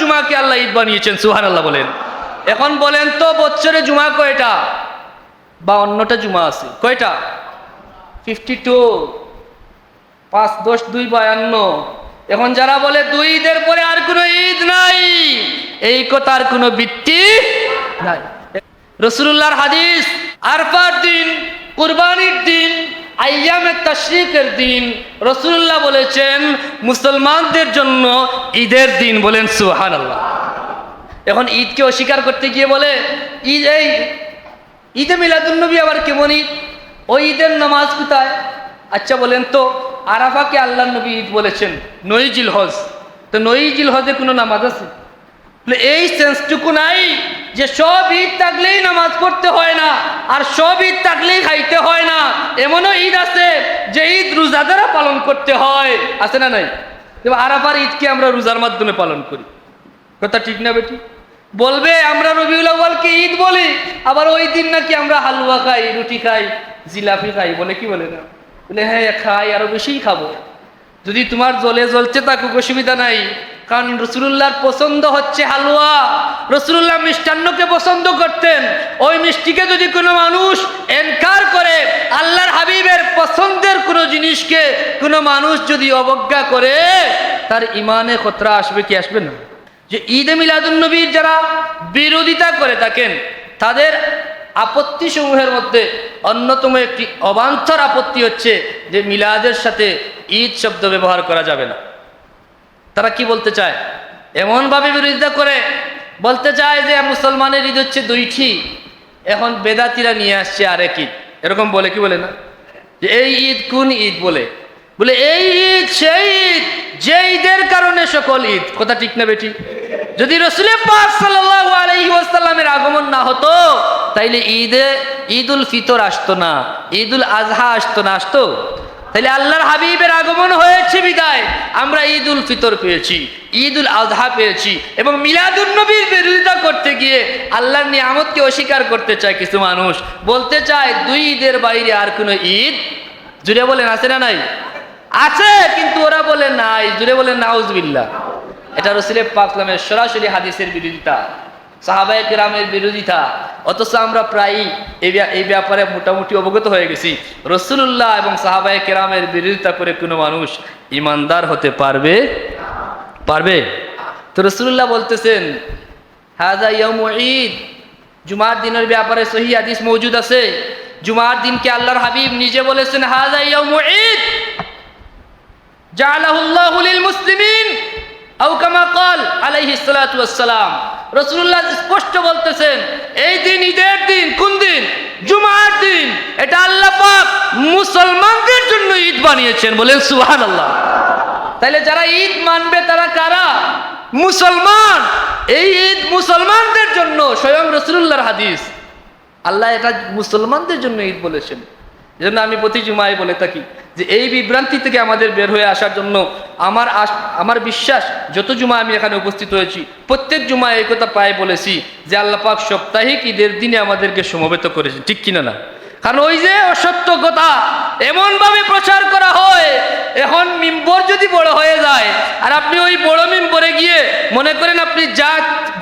জুমাকে আল্লাহ ঈদ বানিয়েছেন, সুবহানাল্লাহ বলেন। এখন বলেন তো বছরে জুমা কয়টা? 52টা জুমা আছে। কয়টা? 52। 5 10 2 52। এখন যারা বলে 2 ঈদের পরে আর কোনো ঈদ নাই, এই কথার কোনো ভিত্তি নাই। রাসূলুল্লাহর হাদিস, আরফার দিন, কুরবানির দিন, আইয়ামে তাশরিকের দিন রাসূলুল্লাহ বলেছেন মুসলমানদের জন্য ঈদের দিন। বলেন সুবহানাল্লাহ। এখন ঈদকে অস্বীকার করতে গিয়ে বলে ঈদ, এই ঈদে মিলাদুন্নবী আবার কেমন ঈদ? ওই ঈদের নামাজ কোথায়? আচ্ছা বলেন তো, আরাফাকে আল্লাহর নবী ঈদ বলেছেন 9 জিলহজ, তো 9 জিলহজে কোনো নামাজ আছে? এই সেন্সটুকু নাই যে সব ঈদ থাকলেই নামাজ পড়তে হয় না, আর সব ঈদ থাকলেই খাইতে হয় না। এমনও ঈদ আছে যে ঈদ রোজা দ্বারা পালন করতে হয়, আছে না নাই? আরাফার ঈদকে আমরা রোজার মাধ্যমে পালন করি, কথা ঠিক না বেটি? বলবে আমরা রবিউল আউয়ালকে ঈদ বলি, আবার ওই দিন নাকি আমরা হালুয়া খাই, রুটি খাই, জিলাপি খাই, বলে কি বলে না? বলে হ্যাঁ খাই, আরো বেশিই খাবো। যদি তোমার জ্বলে জ্বলতে থাকুক অসুবিধা নাই, কারণ রাসূলুল্লাহর পছন্দ হচ্ছে হালুয়া। রাসূলুল্লাহ মিষ্টান্নকে পছন্দ করতেন। ওই মিষ্টিকে যদি কোনো মানুষ এনকার করে, আল্লাহর হাবিবের পছন্দের কোনো জিনিসকে কোনো মানুষ যদি অবজ্ঞা করে, তার ইমানে খতরা আসবে কি আসবে না? যে ঈদে মিলাদুন্নবীর যারা বিরোধিতা করে থাকেন, তাদের আপত্তি সমূহের মধ্যে অন্যতম একটি অবান্তর আপত্তি হচ্ছে যে মিলাদের সাথে ঈদ শব্দ ব্যবহার করা যাবে না। তারা কি বলতে চায়? এমনভাবে বিরোধিতা করে বলতে চায় যে মুসলমানের ঈদ হচ্ছে 2টি, এখন বেদাতিরা নিয়ে আসছে আরেক ঈদ, এরকম বলে কি বলে না? যে এই ঈদ কোন ঈদ? বলে এই ঈদ সেই ঈদ যে ঈদের কারণে সকল ঈদ, কথা ঠিক না বেটি? যদি রাসূল পাক সাল্লাল্লাহু আলাইহি ওয়াসাল্লামের আগমন না হতো, তাইলে ঈদুল ফিতর আসতো না, ঈদুল আজহা আসতো না, আসতো? তাইলে আল্লাহর হাবিবের আগমন হয়েছে বিদায় আমরা ঈদুল ফিতর পেয়েছি, ঈদুল আজহা পেয়েছি। এবং মিলাদুন্নবীর বিরোধিতা করতে গিয়ে আল্লাহর নিয়ামতকে অস্বীকার করতে চায় কিছু মানুষ, বলতে চায় 2 ঈদের বাইরে আর কোনো ঈদ, জুড়ে বলেন আছে না নাই? আছে, কিন্তু ওরা বলে নাই, জুড়ে বলেন নাউজুবিল্লাহ। এটা রাসূল পাক সাল্লাল্লাহু সরাসরি হাদিসের বিরোধিতা, সাহাবায়ে কেরামের বিরোধিতা। অথচ আমরা প্রায়ই এই ব্যাপারে মোটামুটি অবগত হয়ে গেছি। রাসূলুল্লাহ এবং সাহাবায়ে কেরামের বিরোধিতা করে কোনো মানুষ ইমানদার হতে পারবে? তো রাসূলুল্লাহ বলতেছেন হাযা ইয়াউমু ঈদ, জুমার দিনের ব্যাপারে সহিহ হাদিস মওজুদ আছে। জুমার দিনকে আল্লাহর হাবিব নিজে বলেছেন হাযা ইয়াউমু ঈদ জাআলাহুল্লাহু লিল মুসলিমিন আও কামা ক্বাল আলাইহিস সালাতু ওয়াস সালাম। রাসূলুল্লাহ স্পষ্ট বলতেছেন এই দিন ঈদের দিন। কোন দিন? জুমার দিন। এটা আল্লাহ পাক মুসলমানদের জন্য ঈদ বানিয়েছেন, বলেন সুবহানাল্লাহ। তাহলে যারা ঈদ মানবে তারা কারা? মুসলমান। এই ঈদ মুসলমানদের জন্য, স্বয়ং রাসূলুল্লাহর হাদিস। আল্লাহ এটা মুসলমানদের জন্য ঈদ বলেছেন। এজন্য আমি প্রতি জুমায় বলে থাকি যে এই বিভ্রান্তি থেকে আমাদের বের হয়ে আসার জন্য আমার বিশ্বাস, যত জুমা আমি এখানে উপস্থিত হয়েছি প্রত্যেক জুমায় এই কথা প্রায় বলেছি যে আল্লাহ পাক সাপ্তাহিক ঈদের দিনে আমাদেরকে সমবেত করেছেন, ঠিক কিনা না? কারণ ওই যে অসত্য কথা এমনভাবে প্রচার করা হয়, এখন মিম্বর যদি বড় হয়ে যায় আর আপনি ওই বড় মিম্বরে গিয়ে মনে করেন আপনি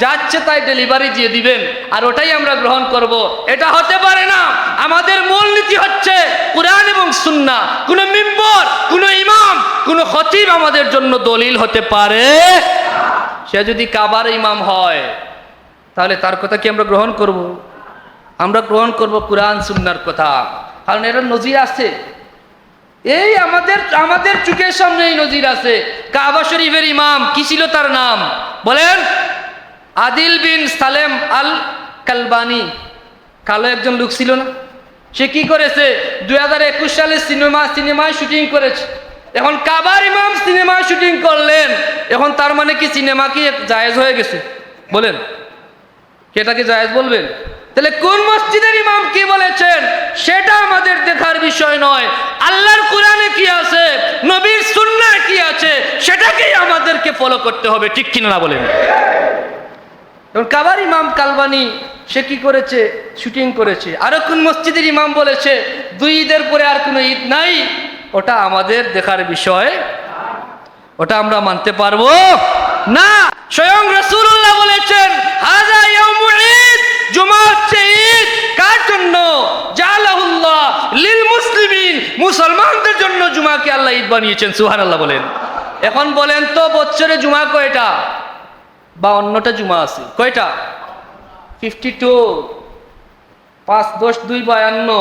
যাচ্ছে তাই ডেলিভারি দিয়ে দিবেন আর ওটাই আমরা গ্রহণ করব, এটা হতে পারে না। আমাদের মূলনীতি হচ্ছে কুরআন এবং সুন্নাহ। কোন মিম্বর, কোন ইমাম, কোন খতিব আমাদের জন্য দলিল হতে পারে? সে যদি কাবার ইমাম হয় তাহলে তার কথা কি আমরা গ্রহণ করব? আমরা গ্রহণ করব কুরআন সুন্নাহর কথা, কারণ এর নজির আছে। এই আমাদের চোখের সামনেই নজির আছে। কাবা শরীফের ইমাম কি ছিল তার নাম? বলেন। আদিল বিন সালেম আল কালবানি। কালো একজন লোক ছিল না? সে কি করেছে? 2021 সালে সিনেমায় শুটিং করেছে। এখন কাবার ইমাম সিনেমায় শুটিং করলেন, এখন তার মানে কি সিনেমা কি জায়েজ হয়ে গেছে? বলেন, এটাকে জায়েজ বলবেন? তাহলে কোন মসজিদের ইমাম কি বলেছেন সেটা আমাদের দেখার বিষয় নয়। আল্লাহর কোরআনে কি আছে, নবীর সুন্নাহয় কি আছে, সেটাকেই আমাদেরকে ফলো করতে হবে, ঠিক কিনা না বলেন? কাবার ইমাম কালবানি সে কি করেছে? শুটিং করেছে। আরো কোন মসজিদের ইমাম বলেছে 2 ঈদের পরে আর কোনো ঈদ নাই, ওটা আমাদের দেখার বিষয়, ওটা আমরা মানতে পারবো না, স্বয়ং রাসূলুল্লাহ বলেছেন হাযা ইয়াউমুল ঈদ, জুমা হচ্ছে ঈদ। কার জন্য? জালাহুল্লাহ লিল মুসলিমিন, মুসলমানদের জন্য জুমাকে আল্লাহ ঈদ বানিয়েছেন। সুবহানাল্লাহ বলেন। এখন বলেন তো বছরে জুমা কয়টা? 52টা জুমা আছে। কয়টা? 52। 5 10 2 52।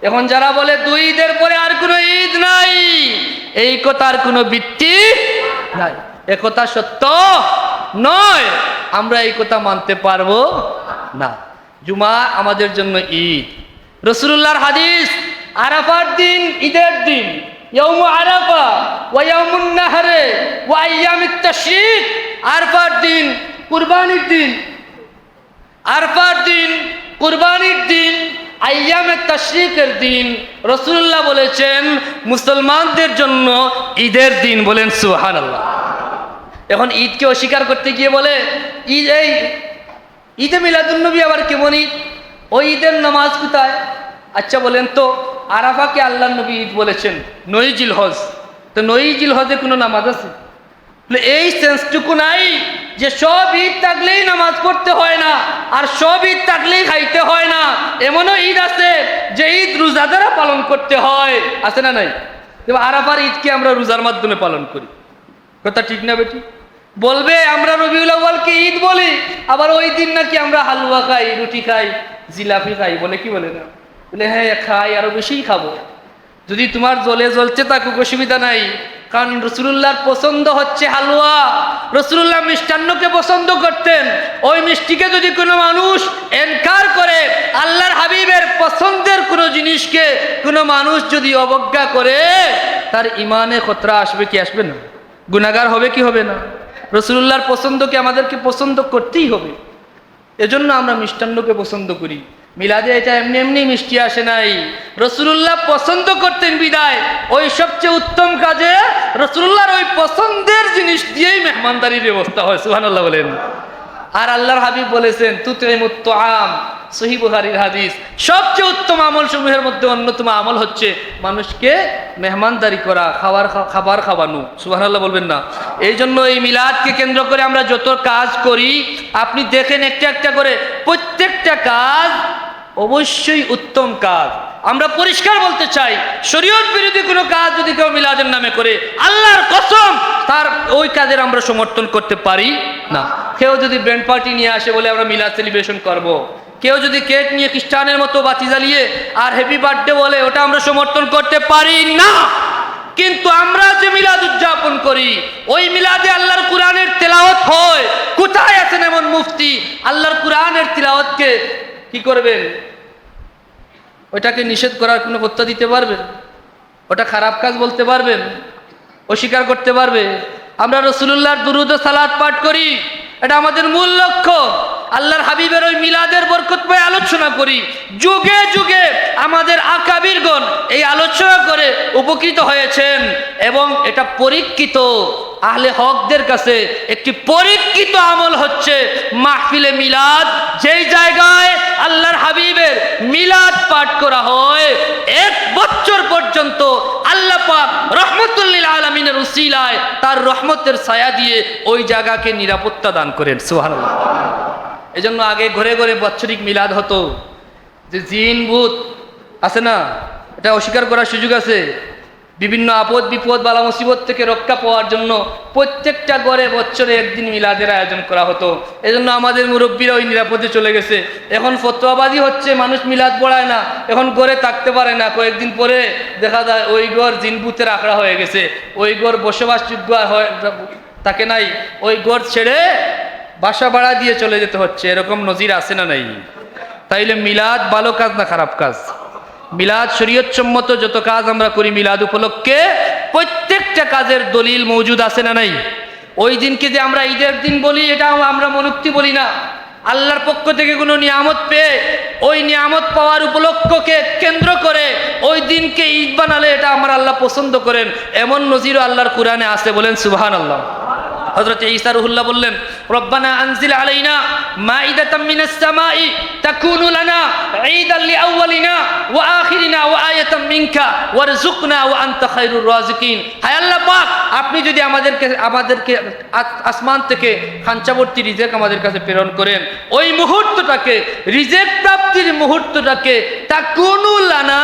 এখন যারা বলে দুই ঈদের পরে আর কোনো ঈদ নাই, এই কথার কোনো ভিত্তি নাই, এ কথা সত্য নয়। আমরা এই কথা মানতে পারবো না। জুমা আমাদের জন্য ঈদ। রাসূলুল্লাহর হাদিস, আরাফার দিন ঈদের দিন, ইয়াউমু আরাফা ওয়া ইয়াউমুন নাহরে ওয়া আইয়ামিত তাশরিক। আরাফার দিন কুরবানির দিন, আরাফার দিন কুরবানির দিন, আইয়ামে তাশরিকের দিন। রাসূলুল্লাহ বলেছেন মুসলমানদের জন্য ঈদের দিন। বলেন সুবহানাল্লাহ। এখন ঈদকে অস্বীকার করতে গিয়ে বলে ঈদ, এই ঈদে মিলাদুন্নবী আবার কেমন ঈদ? ওই ঈদের নামাজ কোথায়? আচ্ছা বলেন তো, আরাফাকে আল্লাহর নবী ঈদ বলেছেন 9 জিলহজ, তো 9 জিলহজে কোনো নামাজ আছে? এই সেন্সটুকু নাই যে সব ঈদ থাকলেই নামাজ পড়তে হয় না, আর সব ঈদ থাকলেই খাইতে হয় না। এমনও ঈদ আছে যে ঈদ রোজা দ্বারা পালন করতে হয়, আছে না নাই? আরাফার ঈদকে আমরা রোজার মাধ্যমে পালন করি, কথা ঠিক না বেটি? বলবে আমরা রবিউল আউয়ালকে ঈদ বলি, আবার ওই দিন নাকি আমরা হালুয়া খাই, রুটি খাই, জিলাপি খাই, বলে কি বলে না? বলে হ্যাঁ খাই, আরো বেশিই খাবো। যদি তোমার জ্বলে জ্বলছে থাকুক অসুবিধা নাই, কারণ রাসূলুল্লাহর পছন্দ হচ্ছে হালুয়া। রাসূলুল্লাহ মিষ্টান্নকে পছন্দ করতেন। ওই মিষ্টিকে যদি কোনো মানুষ এনকার করে, আল্লাহর হাবিবের পছন্দের কোনো জিনিসকে কোনো মানুষ যদি অবজ্ঞা করে, তার ইমানে খতরা আসবে কি আসবে না? গুনাহগার হবে কি হবে না? রাসূলুল্লাহর পছন্দকে আমাদেরকে পছন্দ করতেই হবে। এজন্য আমরা মিষ্টান্নকে পছন্দ করি। মিলাদে এটা এমনি এমনি মিষ্টি আসে নাই, রাসূলুল্লাহ পছন্দ করতেন বিদায় ওই সবচেয়ে উত্তম কাজে রাসূলুল্লাহর ওই পছন্দের জিনিস দিয়েই মেহমানদারির ব্যবস্থা হয়। সুবহানাল্লাহ বলেন। আর আল্লাহর হাবিব বলেছেন তুতইমুত তুআম, সহিহ বুখারীর হাদিস, সবচেয়ে উত্তম আমল সমূহের মধ্যে অন্যতম আমল হচ্ছে মানুষকে মেহমানদারি করা, খাবার খাওয়ানো। সুবহানাল্লাহ বলবেন না? এই জন্য এই মিলাদকে কেন্দ্র করে আমরা যত কাজ করি, আপনি দেখেন একটা একটা করে প্রত্যেকটা কাজ অবশ্যই উত্তম কাজ। আমরা পরিষ্কার বলতে চাই, শরীয়ত বিরোধী কোনো কাজ যদি কেউ মিলাদের নামে করে, আল্লাহর কসম তার ওই কাজের আমরা সমর্থন করতে পারি না। কেউ যদি ব্যান্ড পার্টি নিয়ে আসে বলে আমরা মিলাদ সেলিব্রেশন করব, কেউ যদি কেক নিয়ে খ্রিস্টানের মতো বাতি জ্বালিয়ে আর হ্যাপি বার্থডে বলে, ওটা আমরা সমর্থন করতে পারি না। কিন্তু আমরা যে মিলাদ উদযাপন করি, ওই মিলাদে আল্লাহর কোরআনের তেলাওয়াত হয়। কোথায় আছেন এমন মুফতি আল্লাহর কোরআনের তিলাওয়াতকে কি করবেন? ওইটাকে নিষেধ করার কোনো ফতোয়া দিতে পারবেন? ওটা খারাপ কাজ বলতে পারবেন? অস্বীকার করতে পারবে? আমরা রাসূলুল্লাহর দুরূদ ও সালাত পাঠ করি, এটা আমাদের মূল লক্ষ্য। আল্লাহর হাবিবের ওই মিলাদের বরকতময় আলোচনা করি। যুগে যুগে আমাদের আকাবিরগণ এই আলোচনা করে উপকৃত হয়েছেন, এবং এটা পরীক্ষিত আহলে হকদের কাছে একটি পরীক্ষিত আমল হচ্ছে মাহফিলে মিলাদ। যেই জায়গায় আল্লাহর হাবিবের মিলাদ পাঠ করা হয়, 1 বছর পর্যন্ত আল্লাহ পাক রহমতুল লিল আলামিনের উসিলায় তার রহমতের ছায়া দিয়ে ওই জায়গাকে নিরাপত্তা দান করেন। সুবহানাল্লাহ। এজন্য আগে ঘরে ঘরে বাৎসরিক মিলাদ হতো। যে জিন ভূত আছে না, এটা অস্বীকার করার সুযোগ আছে। বিভিন্ন আপদ বিপদ বালা মুসিবত থেকে রক্ষা পাওয়ার জন্য প্রত্যেকটা ঘরে বছরে একদিন মিলাদের আয়োজন করা হতো। এজন্য আমাদের মুরব্বীরা ওই নিরাপদে চলে গেছে। এখন ফতোয়াবাজি হচ্ছে, মানুষ মিলাদ পড়ায় না, এখন ঘরে থাকতে পারে না, কয়েকদিন পরে দেখা যায় ওই ঘর জিন ভূতের আখড়া হয়ে গেছে, ওই ঘর বসবাসযোগ্য থাকে নাই, ওই ঘর ছেড়ে বাসা ভাড়া দিয়ে চলে যেতে হচ্ছে। এরকম নজির আছে না নাই? তাইলে মিলাদ ভালো কাজ না খারাপ কাজ? মিলাদ শরীয়ত সম্মত যত কাজ আমরা করি মিলাদ উপলক্ষে, প্রত্যেকটা কাজের দলিল মওজুদ আছে না নাই? ওই দিনকে যে আমরা ঈদের দিন বলি, এটা আমরা মনুক্তি বলি না। আল্লাহর পক্ষ থেকে কোনো নিয়ামত পেয়ে ওই নিয়ামত পাওয়ার উপলক্ষকে কেন্দ্র করে ওই দিনকে ঈদ বানালে এটা আমার আল্লাহ পছন্দ করেন, এমন নজিরও আল্লাহর কোরআনে আছে। বলেন সুবহানাল্লাহ। হযরত ঈসা রুহুল্লাহ বললেন, রব্বানা আনজিল আলাইনা মাইদাতাম মিনাস সামাই তাকুনু লানা ঈদান লিআউয়ালিনা ওয়া আখিরিনা ওয়া আয়াতাম মিনকা ওয়ারযুকনা ওয়া আনতা খায়রুর রাযিকিন। হায় আল্লাহ পাক, আপনি যদি আমাদেরকে আসমান থেকে খাঞ্চাবর্তী রিজেক আমাদের কাছে প্রেরণ করেন, ওই মুহূর্তটাকে, রিজেক প্রাপ্তির মুহূর্তটাকে তাকুনু লানা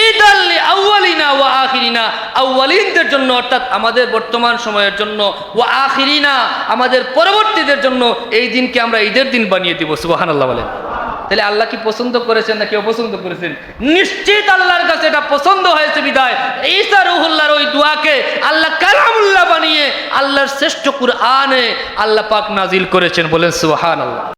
ঈদাল লিআউয়ালিনা ওয়া আখিরিনা, আউয়ালিনদের জন্য অর্থাৎ আমাদের বর্তমান সময়ের জন্য, ওয়া আখিরিনা আমাদের পরবর্তীদের জন্য এই দিনকে আমরা ঈদের দিন বানিয়ে দিব। সুবহানাল্লাহ বলেন। তাহলে আল্লাহ কি পছন্দ করেছেন নাকি অপছন্দ করেছেন? নিশ্চিত আল্লাহর কাছে এটা পছন্দ হয়েছে বিদায় ঈসা রুহুল্লাহর ওই দোয়াকে আল্লাহ কালামুল্লাহ বানিয়ে আল্লাহর শ্রেষ্ঠ কুরআনে আল্লাহ পাক নাজিল করেছেন। বলেন সুবহানাল্লাহ।